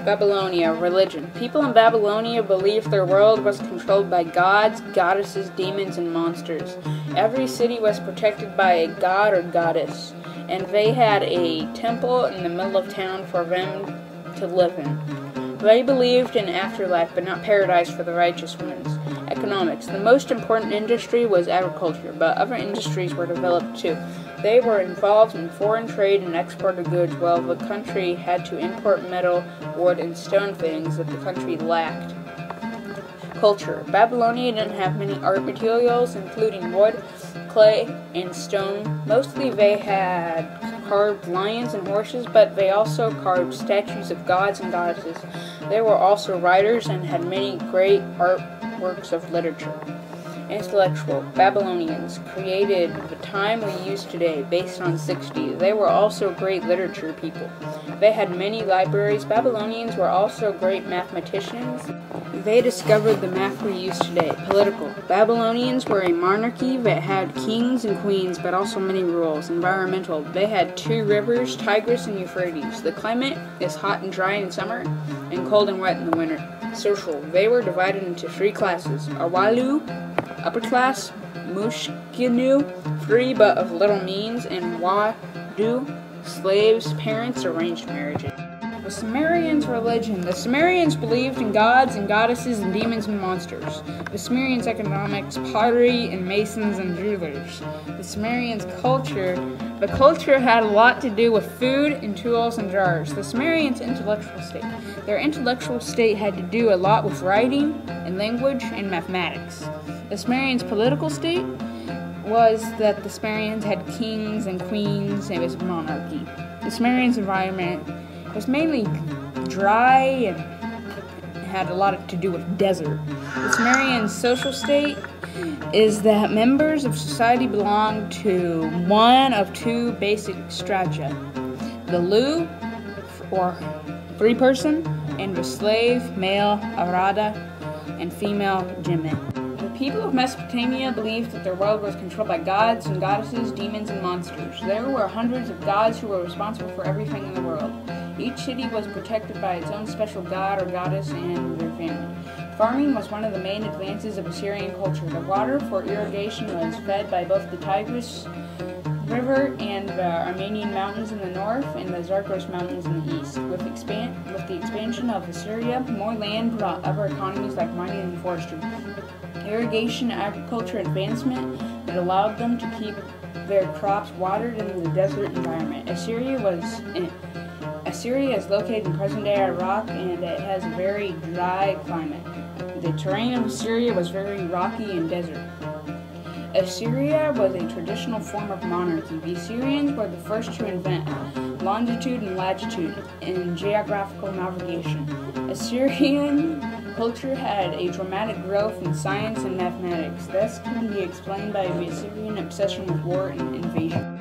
Babylonia, religion. People in Babylonia believed their world was controlled by gods, goddesses, demons, and monsters. Every city was protected by a god or goddess, and they had a temple in the middle of town for them to live in. They believed in afterlife, but not paradise for the righteous ones. Economics. The most important industry was agriculture, but other industries were developed too. They were involved in foreign trade and export of goods, while the country had to import metal, wood, and stone things that the country lacked. Culture. Babylonia didn't have many art materials, including wood, clay, and stone. Mostly they had carved lions and horses, but they also carved statues of gods and goddesses. They were also writers and had many great works of literature. Intellectual. Babylonians created the time we use today, based on 60. They were also great literature people. They had many libraries. Babylonians were also great mathematicians. They discovered the math we use today. Political. Babylonians were a monarchy that had kings and queens, but also many rules. Environmental. They had 2 rivers, Tigris and Euphrates. The climate is hot and dry in summer, and cold and wet in the winter. Social. They were divided into 3 classes. Awalu, upper class, Mushkinu, free but of little means, and Wadu, slaves, parents, arranged marriages. The Sumerians' religion. The Sumerians believed in gods and goddesses and demons and monsters. The Sumerians' economics, pottery and masons and jewelers. The Sumerians' culture. The culture had a lot to do with food and tools and jars. The Sumerians' intellectual state. Their intellectual state had to do a lot with writing and language and mathematics. The Sumerians' political state was that the Sumerians had kings and queens, and it was a monarchy. The Sumerians' environment was mainly dry and had a lot to do with desert. The Sumerian social state is that members of society belong to one of 2 basic strata: the Lu, or 3-person, and the slave, male, arada, and female, jimmy. The people of Mesopotamia believed that their world was controlled by gods and goddesses, demons, and monsters. There were hundreds of gods who were responsible for everything in the world. Each city was protected by its own special god or goddess and their family. Farming was one of the main advances of Assyrian culture. The water for irrigation was fed by both the Tigris River and the Armenian Mountains in the north and the Zarkos Mountains in the east. With the expansion of Assyria, more land brought other economies like mining and forestry. Irrigation and agriculture advancement that allowed them to keep their crops watered in the desert environment. Assyria is located in present-day Iraq, and it has a very dry climate. The terrain of Assyria was very rocky and desert. Assyria was a traditional form of monarchy. The Assyrians were the first to invent longitude and latitude in geographical navigation. Assyrian culture had a dramatic growth in science and mathematics. This can be explained by the Assyrian obsession with war and invasion.